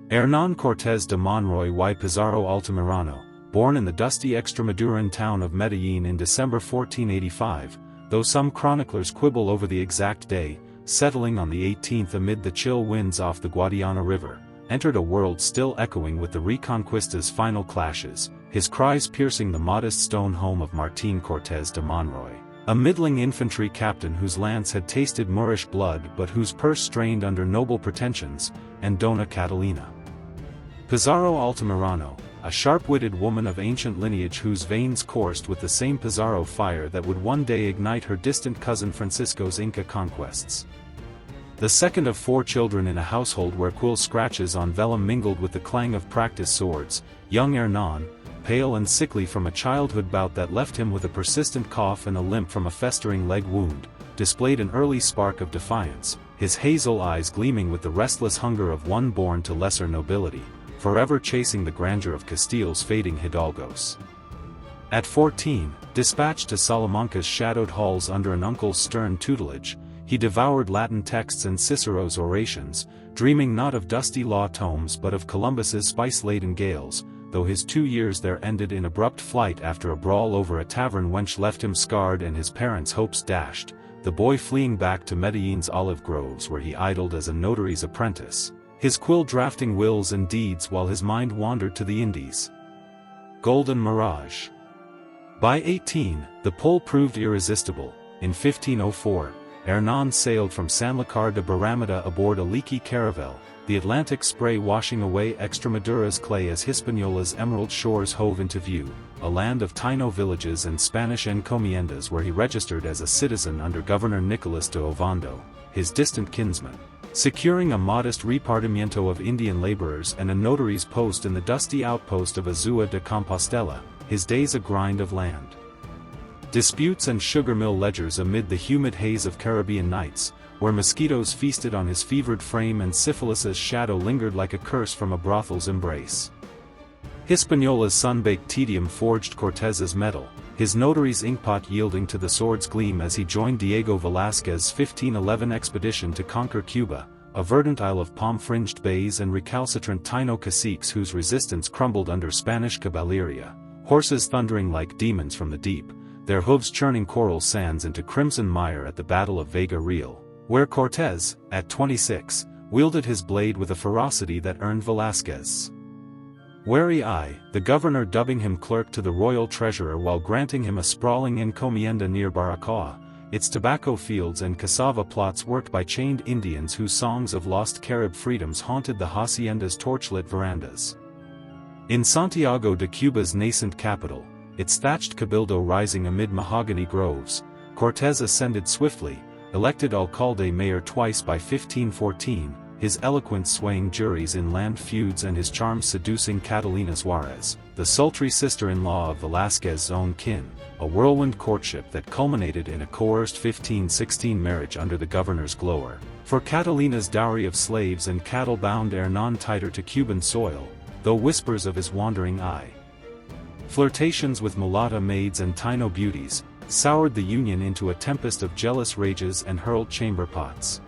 Hernán Cortés de Monroy y Pizarro Altamirano, born in the dusty Extremaduran town of Medellín in December 1485, though some chroniclers quibble over the exact day, settling on the 18th amid the chill winds off the Guadiana River, entered a world still echoing with the Reconquista's final clashes, his cries piercing the modest stone home of Martín Cortés de Monroy, a middling infantry captain whose lance had tasted Moorish blood but whose purse strained under noble pretensions, and Dona Catalina. Pizarro Altamirano, a sharp-witted woman of ancient lineage whose veins coursed with the same Pizarro fire that would one day ignite her distant cousin Francisco's Inca conquests. The second of 4 children in a household where quill scratches on vellum mingled with the clang of practiced swords, young Hernan, pale and sickly from a childhood bout that left him with a persistent cough and a limp from a festering leg wound, displayed an early spark of defiance, his hazel eyes gleaming with the restless hunger of one born to lesser nobility, forever chasing the grandeur of Castile's fading hidalgos. At 14, dispatched to Salamanca's shadowed halls under an uncle's stern tutelage, he devoured Latin texts and Cicero's orations, dreaming not of dusty law tomes but of Columbus's spice-laden gales, though his 2 years there ended in abrupt flight after a brawl over a tavern wench left him scarred and his parents' hopes dashed, the boy fleeing back to Medellin's olive groves where he idled as a notary's apprentice, his quill drafting wills and deeds while his mind wandered to the Indies. Golden Mirage. By 18, the pull proved irresistible. In 1504, Hernan sailed from Sanlúcar de Barrameda aboard a leaky caravel, the Atlantic spray washing away Extremadura's clay as Hispaniola's emerald shores hove into view, a land of Taino villages and Spanish encomiendas where he registered as a citizen under Governor Nicolas de Ovando, his distant kinsman, securing a modest repartimiento of Indian laborers and a notary's post in the dusty outpost of Azua de Compostela, his days a grind of land. Disputes and sugar mill ledgers amid the humid haze of Caribbean nights, where mosquitoes feasted on his fevered frame and syphilis's shadow lingered like a curse from a brothel's embrace. Hispaniola's sun-baked tedium forged Cortés's metal, his notary's inkpot yielding to the sword's gleam as he joined Diego Velázquez's 1511 expedition to conquer Cuba, a verdant isle of palm-fringed bays and recalcitrant Taino caciques whose resistance crumbled under Spanish caballeria, horses thundering like demons from the deep, their hooves churning coral sands into crimson mire at the Battle of Vega Real, where Cortés, at 26, wielded his blade with a ferocity that earned Velázquez's wary eye, the governor dubbing him clerk to the royal treasurer while granting him a sprawling encomienda near Baracoa, its tobacco fields and cassava plots worked by chained Indians whose songs of lost Carib freedoms haunted the hacienda's torchlit verandas. In Santiago de Cuba's nascent capital, its thatched cabildo rising amid mahogany groves, Cortés ascended swiftly, elected alcalde mayor twice by 1514, his eloquence swaying juries in land feuds and his charms seducing Catalina Suarez, the sultry sister-in-law of Velázquez's own kin, a whirlwind courtship that culminated in a coerced 1516 marriage under the governor's glower, for Catalina's dowry of slaves and cattle bound Hernan tighter to Cuban soil, though whispers of his wandering eye. Flirtations with mulatta maids and Taino beauties, soured the union into a tempest of jealous rages and hurled chamber pots.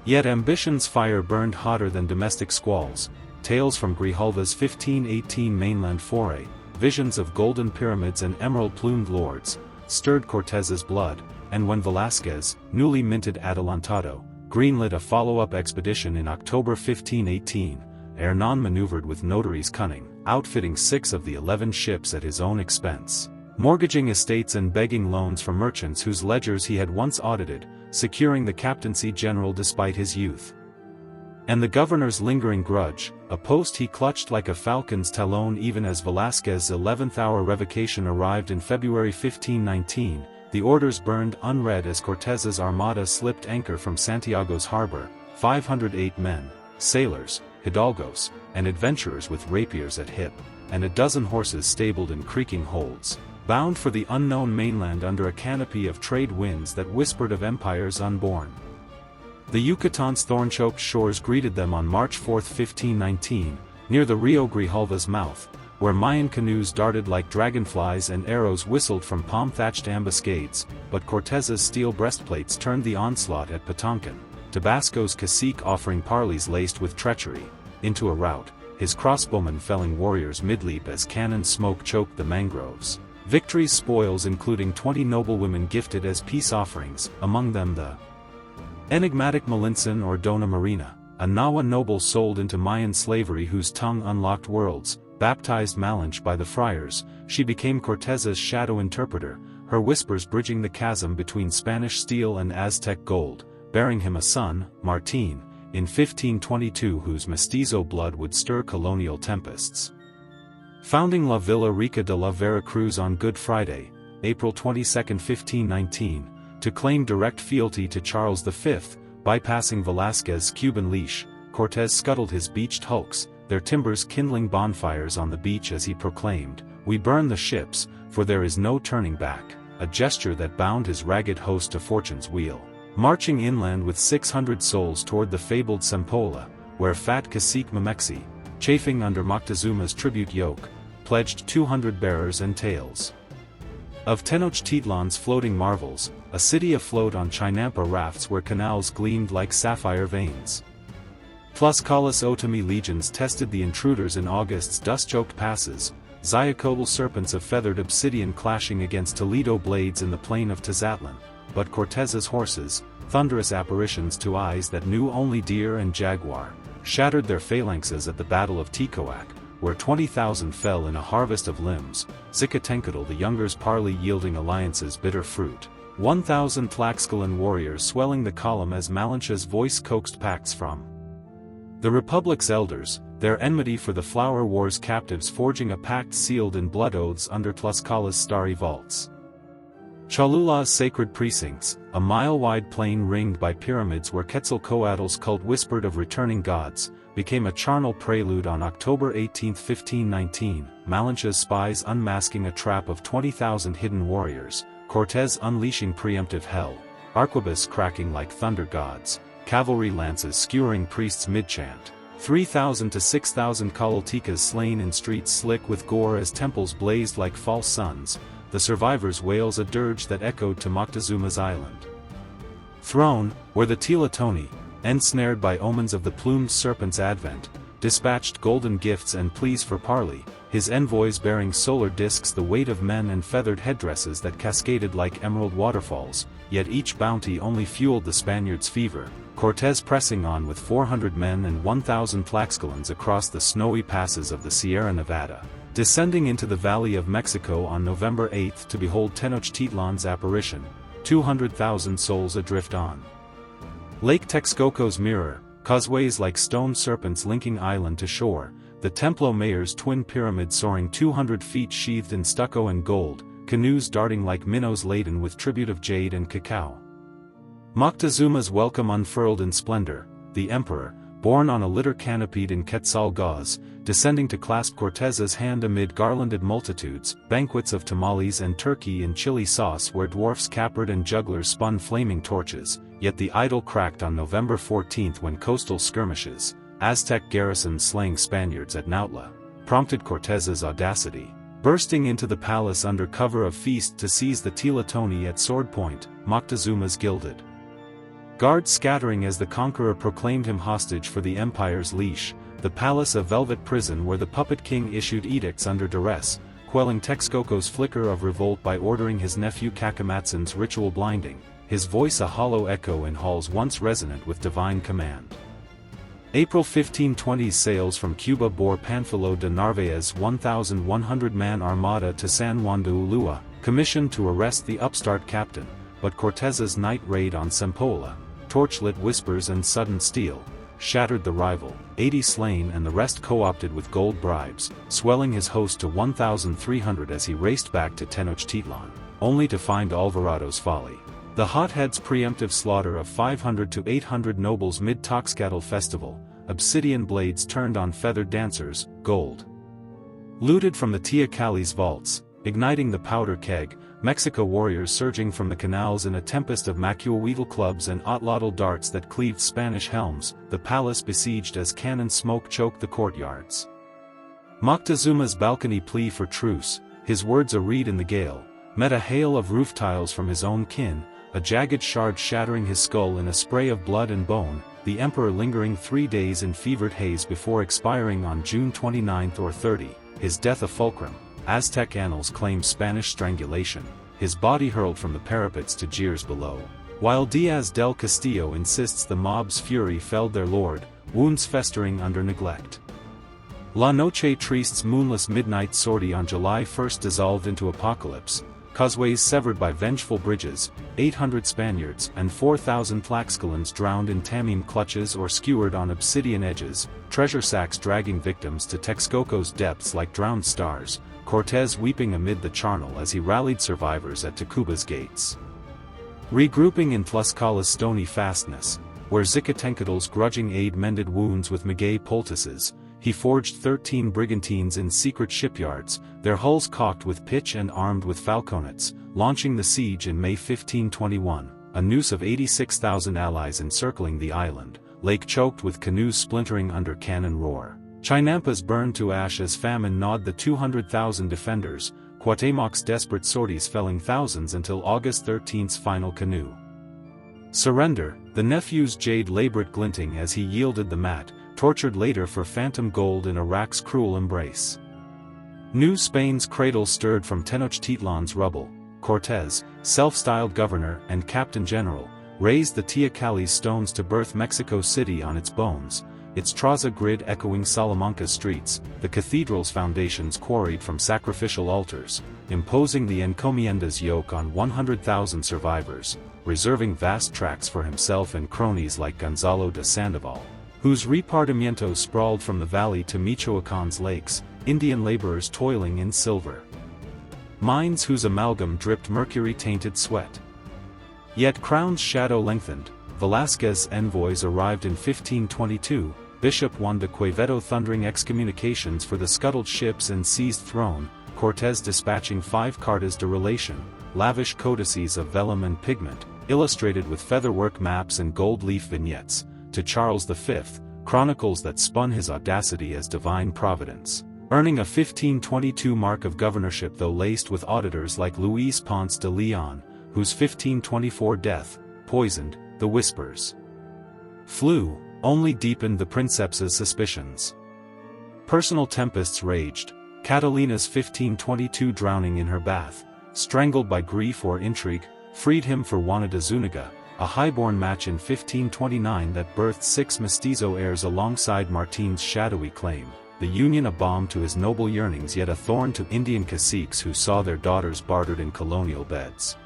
Yet ambition's fire burned hotter than domestic squalls, tales from Grijalva's 1518 mainland foray, visions of golden pyramids and emerald-plumed lords, stirred Cortés's blood, and when Velázquez, newly minted adelantado, greenlit a follow-up expedition in October 1518, Hernan maneuvered with notary's cunning, outfitting 6 of the 11 ships at his own expense, mortgaging estates and begging loans from merchants whose ledgers he had once audited, securing the captaincy general despite his youth. And the governor's lingering grudge, a post he clutched like a falcon's talon even as Velázquez's 11th-hour revocation arrived in February 1519, the orders burned unread as Cortés's armada slipped anchor from Santiago's harbor, 508 men, sailors, hidalgos, and adventurers with rapiers at hip, and a dozen horses stabled in creaking holds, bound for the unknown mainland under a canopy of trade winds that whispered of empires unborn. The Yucatan's thorn-choked shores greeted them on March 4, 1519, near the Rio Grijalva's mouth, where Mayan canoes darted like dragonflies and arrows whistled from palm-thatched ambuscades, but Cortés's steel breastplates turned the onslaught at Patoncan, Tabasco's cacique offering parleys laced with treachery, into a rout, his crossbowmen felling warriors mid-leap as cannon smoke choked the mangroves. Victory's spoils including 20 noblewomen gifted as peace offerings, among them the enigmatic Malinche or Dona Marina, a Nahua noble sold into Mayan slavery whose tongue unlocked worlds. Baptized Malinche by the friars, she became Cortes's shadow interpreter, her whispers bridging the chasm between Spanish steel and Aztec gold, bearing him a son, Martin, in 1522 whose mestizo blood would stir colonial tempests. Founding La Villa Rica de la Veracruz on Good Friday, April 22, 1519, to claim direct fealty to Charles V, bypassing Velázquez's Cuban leash, Cortés scuttled his beached hulks, their timbers kindling bonfires on the beach as he proclaimed, "We burn the ships, for there is no turning back," a gesture that bound his ragged host to fortune's wheel. Marching inland with 600 souls toward the fabled Sempoala, where fat cacique Memexi, chafing under Moctezuma's tribute yoke, pledged 200 bearers and tales of Tenochtitlan's floating marvels, a city afloat on Chinampa rafts where canals gleamed like sapphire veins. Tlaxcala's Otomi legions tested the intruders in August's dust-choked passes, Zyacodal serpents of feathered obsidian clashing against Toledo blades in the plain of Tezatlan, but Cortes's horses, thunderous apparitions to eyes that knew only deer and jaguar, shattered their phalanxes at the Battle of Ticoac, where 20,000 fell in a harvest of limbs, Xicotencatl the Younger's parley yielding alliances bitter fruit. 1,000 Tlaxcalan warriors swelling the column as Malinche's voice coaxed pacts from the Republic's elders, their enmity for the Flower War's captives forging a pact sealed in blood oaths under Tlaxcala's starry vaults. Cholula's sacred precincts, a mile-wide plain ringed by pyramids where Quetzalcoatl's cult whispered of returning gods, became a charnel prelude on October 18, 1519, Malinche's spies unmasking a trap of 20,000 hidden warriors, Cortés unleashing preemptive hell, arquebus cracking like thunder gods, cavalry lances skewering priests mid-chant, 3,000 to 6,000 Caloltecas slain in streets slick with gore as temples blazed like false suns, the survivors' wails a dirge that echoed to Moctezuma's island throne, where the Tlahtoni, ensnared by omens of the plumed serpent's advent, dispatched golden gifts and pleas for parley, his envoys bearing solar discs the weight of men and feathered headdresses that cascaded like emerald waterfalls, yet each bounty only fueled the Spaniards' fever, Cortés pressing on with 400 men and 1,000 Tlaxcalans across the snowy passes of the Sierra Nevada, descending into the Valley of Mexico on November 8 to behold Tenochtitlan's apparition, 200,000 souls adrift on Lake Texcoco's mirror, causeways like stone serpents linking island to shore, the Templo Mayor's twin pyramid soaring 200 feet sheathed in stucco and gold, canoes darting like minnows laden with tribute of jade and cacao. Moctezuma's welcome unfurled in splendor, the emperor, borne on a litter canopied in Quetzal gauze, descending to clasp Cortés's hand amid garlanded multitudes, banquets of tamales and turkey in chili sauce where dwarfs capered and jugglers spun flaming torches, yet the idol cracked on November 14 when coastal skirmishes, Aztec garrisons slaying Spaniards at Nautla, prompted Cortés's audacity, bursting into the palace under cover of feast to seize the Tlahtoni at sword point, Moctezuma's gilded guards scattering as the conqueror proclaimed him hostage for the empire's leash, the palace a velvet prison where the puppet king issued edicts under duress, quelling Texcoco's flicker of revolt by ordering his nephew Cacamatzin's ritual blinding, his voice a hollow echo in halls once resonant with divine command. April 1520's sails from Cuba bore Panfilo de Narvaez's 1,100-man armada to San Juan de Ulua, commissioned to arrest the upstart captain, but Cortés's night raid on Sempoala, torchlit whispers and sudden steel, shattered the rival, 80 slain and the rest co-opted with gold bribes, swelling his host to 1,300 as he raced back to Tenochtitlan, only to find Alvarado's folly. The hothead's preemptive slaughter of 500 to 800 nobles mid-Toxcatl festival, obsidian blades turned on feathered dancers, gold looted from the Teocalli's vaults, igniting the powder keg, Mexico warriors surging from the canals in a tempest of Macuahuitl clubs and Otlotl darts that cleaved Spanish helms, the palace besieged as cannon smoke choked the courtyards. Moctezuma's balcony plea for truce, his words a reed in the gale, met a hail of roof tiles from his own kin, a jagged shard shattering his skull in a spray of blood and bone, the emperor lingering 3 days in fevered haze before expiring on June 29 or 30, his death a fulcrum. Aztec annals claim Spanish strangulation, his body hurled from the parapets to jeers below. While Diaz del Castillo insists the mob's fury felled their lord, wounds festering under neglect. La Noche Triste's moonless midnight sortie on July 1 dissolved into apocalypse, causeways severed by vengeful bridges, 800 Spaniards and 4,000 Tlaxcalans drowned in Tamim clutches or skewered on obsidian edges, treasure sacks dragging victims to Texcoco's depths like drowned stars, Cortés weeping amid the charnel as he rallied survivors at Tacuba's gates. Regrouping in Tlaxcala's stony fastness, where Xicotencatl's grudging aid mended wounds with maguey poultices, he forged 13 brigantines in secret shipyards, their hulls caulked with pitch and armed with falconets, launching the siege in May 1521, a noose of 86,000 allies encircling the island, lake choked with canoes splintering under cannon roar. Chinampas burned to ash as famine gnawed the 200,000 defenders, Cuauhtémoc's desperate sorties felling thousands until August 13's final canoe surrender, the nephew's jade labret glinting as he yielded the mat, tortured later for phantom gold in Iraq's cruel embrace. New Spain's cradle stirred from Tenochtitlan's rubble. Cortés, self-styled governor and captain general, raised the Teocalli's stones to birth Mexico City on its bones, its Traza grid echoing Salamanca's streets, the cathedral's foundations quarried from sacrificial altars, imposing the encomienda's yoke on 100,000 survivors, reserving vast tracts for himself and cronies like Gonzalo de Sandoval, whose repartimiento sprawled from the valley to Michoacan's lakes, Indian laborers toiling in silver mines whose amalgam dripped mercury-tainted sweat. Yet Crown's shadow lengthened. Velázquez's envoys arrived in 1522, Bishop Juan de Quevedo thundering excommunications for the scuttled ships and seized throne, Cortés dispatching 5 cartas de relation, lavish codices of vellum and pigment, illustrated with featherwork maps and gold-leaf vignettes, to Charles V, chronicles that spun his audacity as divine providence, earning a 1522 mark of governorship though laced with auditors like Luis Ponce de Leon, whose 1524 death, poisoned, the whispers flew, only deepened the princeps's suspicions. Personal tempests raged, Catalina's 1522 drowning in her bath, strangled by grief or intrigue, freed him for Juana de Zuniga, a highborn match in 1529 that birthed 6 mestizo heirs alongside Martin's shadowy claim, the union a balm to his noble yearnings yet a thorn to Indian caciques who saw their daughters bartered in colonial beds.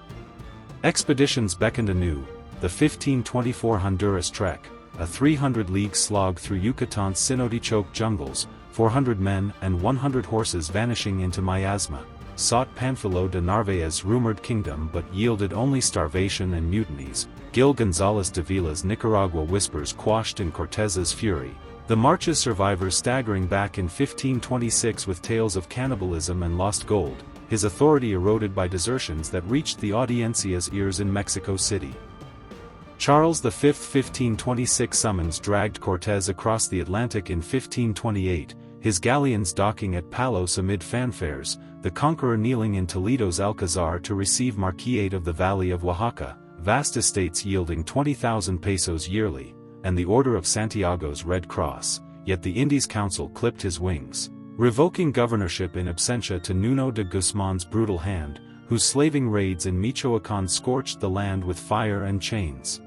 Expeditions beckoned anew, the 1524 Honduras trek, a 300-league slog through Yucatan's Sinodichoke jungles, 400 men and 100 horses vanishing into miasma, sought Panfilo de Narvaez's rumored kingdom but yielded only starvation and mutinies. Gil González de Vila's Nicaragua whispers quashed in Cortés's fury, the march's survivors staggering back in 1526 with tales of cannibalism and lost gold, his authority eroded by desertions that reached the audiencia's ears in Mexico City. Charles V's 1526 summons dragged Cortés across the Atlantic in 1528, his galleons docking at Palos amid fanfares, the conqueror kneeling in Toledo's Alcazar to receive Marquisate of the Valley of Oaxaca, vast estates yielding 20,000 pesos yearly, and the Order of Santiago's Red Cross, yet the Indies Council clipped his wings, revoking governorship in absentia to Nuno de Guzman's brutal hand, whose slaving raids in Michoacán scorched the land with fire and chains.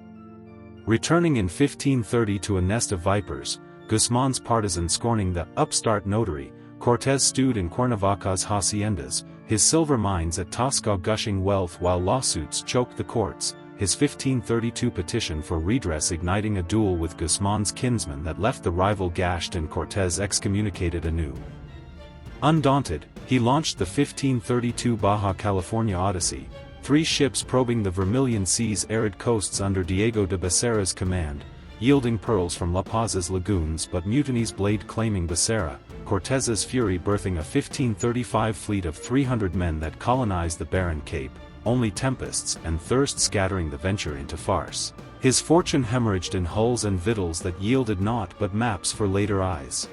Returning in 1530 to a nest of vipers, Guzman's partisan scorning the upstart notary, Cortés stewed in Cuernavaca's haciendas, his silver mines at Tasco gushing wealth while lawsuits choked the courts, his 1532 petition for redress igniting a duel with Guzman's kinsman that left the rival gashed and Cortés excommunicated anew. Undaunted, he launched the 1532 Baja California Odyssey, 3 ships probing the Vermilion Sea's arid coasts under Diego de Becerra's command, yielding pearls from La Paz's lagoons but mutinies blade claiming Becerra, Cortés's fury birthing a 1535 fleet of 300 men that colonized the barren cape, only tempests and thirst scattering the venture into farce. His fortune hemorrhaged in hulls and victuals that yielded naught but maps for later eyes.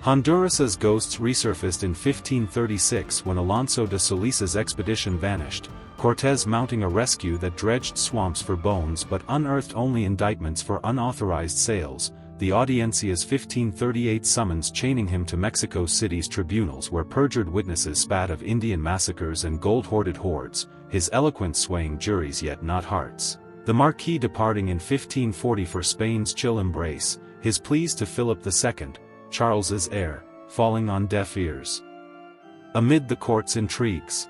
Honduras's ghosts resurfaced in 1536 when Alonso de Solis's expedition vanished, Cortés mounting a rescue that dredged swamps for bones but unearthed only indictments for unauthorized sales, the Audiencia's 1538 summons chaining him to Mexico City's tribunals where perjured witnesses spat of Indian massacres and gold-hoarded hordes, his eloquence swaying juries yet not hearts. The Marquis departing in 1540 for Spain's chill embrace, his pleas to Philip II, Charles's heir, falling on deaf ears. Amid the court's intrigues,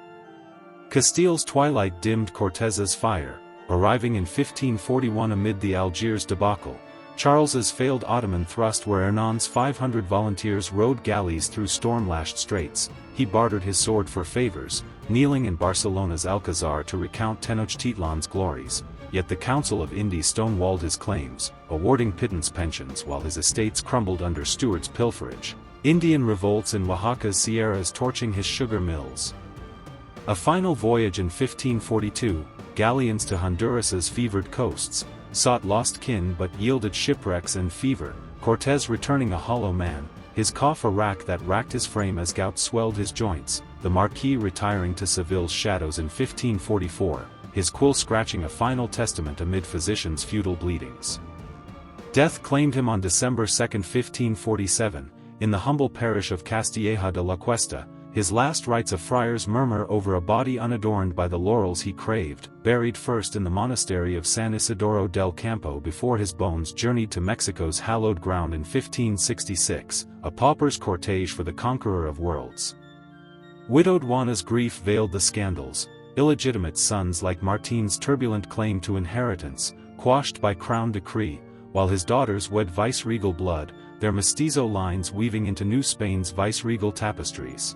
Castile's twilight dimmed Cortés's fire, arriving in 1541 amid the Algiers debacle. Charles's failed Ottoman thrust where Hernan's 500 volunteers rowed galleys through storm-lashed straits, he bartered his sword for favors, kneeling in Barcelona's Alcazar to recount Tenochtitlan's glories, yet the Council of Indies stonewalled his claims, awarding pittance pensions while his estates crumbled under Stuart's pilferage. Indian revolts in Oaxaca's sierras torching his sugar mills. A final voyage in 1542, galleons to Honduras's fevered coasts, sought lost kin but yielded shipwrecks and fever, Cortés returning a hollow man, his cough a rack that racked his frame as gout swelled his joints, the Marquis retiring to Seville's shadows in 1544, his quill scratching a final testament amid physicians' futile bleedings. Death claimed him on December 2, 1547, in the humble parish of Castilleja de la Cuesta, his last rites of friars murmur over a body unadorned by the laurels he craved, buried first in the monastery of San Isidoro del Campo before his bones journeyed to Mexico's hallowed ground in 1566, a pauper's cortege for the conqueror of worlds. Widowed Juana's grief veiled the scandals, illegitimate sons like Martin's turbulent claim to inheritance, quashed by crown decree, while his daughters wed viceregal blood, their mestizo lines weaving into New Spain's viceregal tapestries.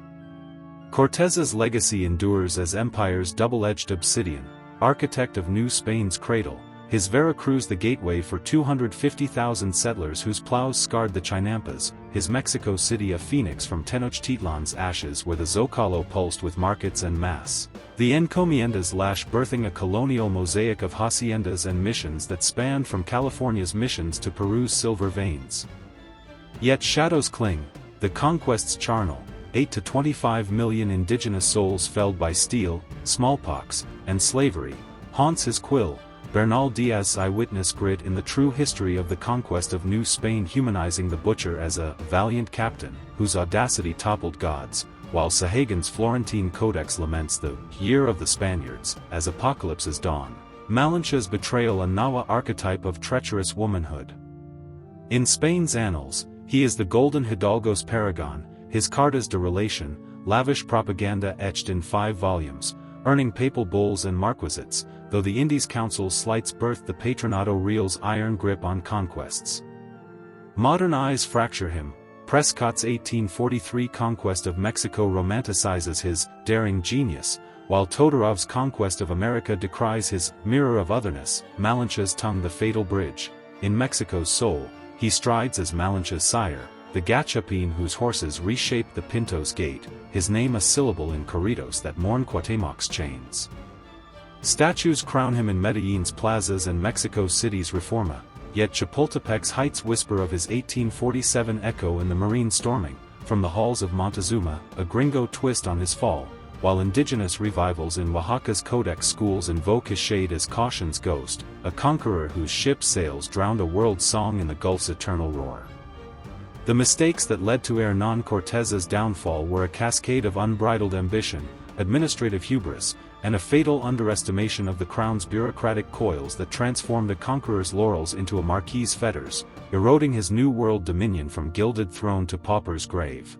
Cortés's legacy endures as empire's double-edged obsidian, architect of New Spain's cradle, his Veracruz the gateway for 250,000 settlers whose plows scarred the Chinampas, his Mexico City a phoenix from Tenochtitlan's ashes where the Zocalo pulsed with markets and mass. The encomiendas lash birthing a colonial mosaic of haciendas and missions that spanned from California's missions to Peru's silver veins. Yet shadows cling, the conquest's charnel, 8 to 25 million indigenous souls felled by steel, smallpox, and slavery, haunts his quill. Bernal Diaz's eyewitness grit in the true history of the conquest of New Spain, humanizing the butcher as a valiant captain, whose audacity toppled gods, while Sahagun's Florentine Codex laments the year of the Spaniards, as apocalypses dawn. Malinche's betrayal, a Nahua archetype of treacherous womanhood. In Spain's annals, he is the golden Hidalgo's paragon, his cartas de relation, lavish propaganda etched in 5 volumes, earning papal bulls and marquisates, though the Indies Council's slights birthed the Patronado Real's iron grip on conquests. Modern eyes fracture him. Prescott's 1843 conquest of Mexico romanticizes his daring genius, while Todorov's conquest of America decries his mirror of otherness. Malinche's tongue the fatal bridge. In Mexico's soul, he strides as Malinche's sire, the Gachapin whose horses reshaped the Pinto's gait, his name a syllable in corridos that mourn Cuauhtémoc's chains. Statues crown him in Medellin's plazas and Mexico City's Reforma, yet Chapultepec's heights whisper of his 1847 echo in the marine storming, from the halls of Moctezuma, a gringo twist on his fall, while indigenous revivals in Oaxaca's Codex schools invoke his shade as caution's ghost, a conqueror whose ship's sails drowned a world song in the Gulf's eternal roar. The mistakes that led to Hernán Cortés's downfall were a cascade of unbridled ambition, administrative hubris, and a fatal underestimation of the crown's bureaucratic coils that transformed a conqueror's laurels into a marquis's fetters, eroding his new world dominion from gilded throne to pauper's grave.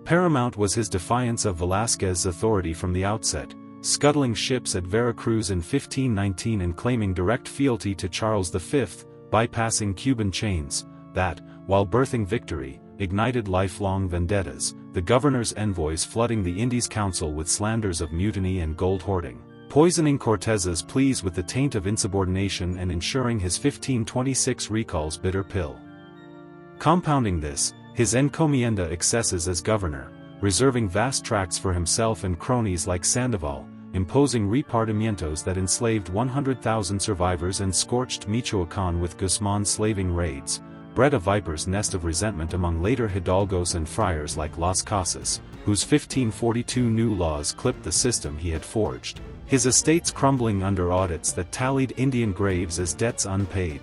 Paramount was his defiance of Velázquez's authority from the outset, scuttling ships at Veracruz in 1519 and claiming direct fealty to Charles V, bypassing Cuban chains, that, while birthing victory, ignited lifelong vendettas, the governor's envoys flooding the Indies Council with slanders of mutiny and gold hoarding, poisoning Cortés's pleas with the taint of insubordination and ensuring his 1526 recall's bitter pill. Compounding this, his encomienda excesses as governor, reserving vast tracts for himself and cronies like Sandoval, imposing repartimientos that enslaved 100,000 survivors and scorched Michoacán with Guzmán's slaving raids, bred a viper's nest of resentment among later hidalgos and friars like Las Casas, whose 1542 new laws clipped the system he had forged. his estates crumbling under audits that tallied Indian graves as debts unpaid.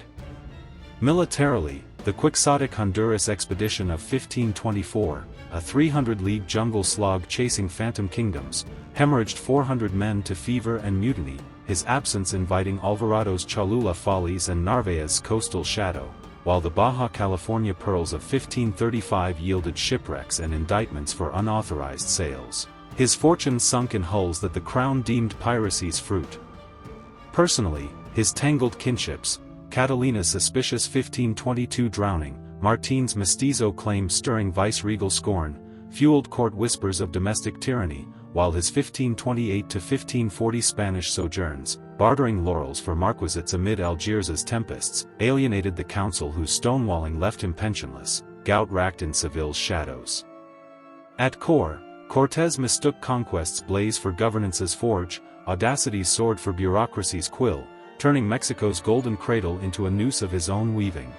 Militarily, the quixotic Honduras expedition of 1524, a 300-league jungle slog chasing phantom kingdoms, hemorrhaged 400 men to fever and mutiny, his absence inviting Alvarado's Cholula follies and Narvaez's coastal shadow, while the Baja California pearls of 1535 yielded shipwrecks and indictments for unauthorized sales. His fortune sunk in hulls that the crown deemed piracy's fruit. Personally, his tangled kinships, Catalina's suspicious 1522 drowning, Martin's mestizo claim stirring viceregal scorn, fueled court whispers of domestic tyranny, while his 1528 to 1540 Spanish sojourns, bartering laurels for marquisates amid Algiers' tempests, alienated the council whose stonewalling left him pensionless, gout-racked in Seville's shadows. At core, Cortés mistook conquest's blaze for governance's forge, audacity's sword for bureaucracy's quill, turning Mexico's golden cradle into a noose of his own weaving.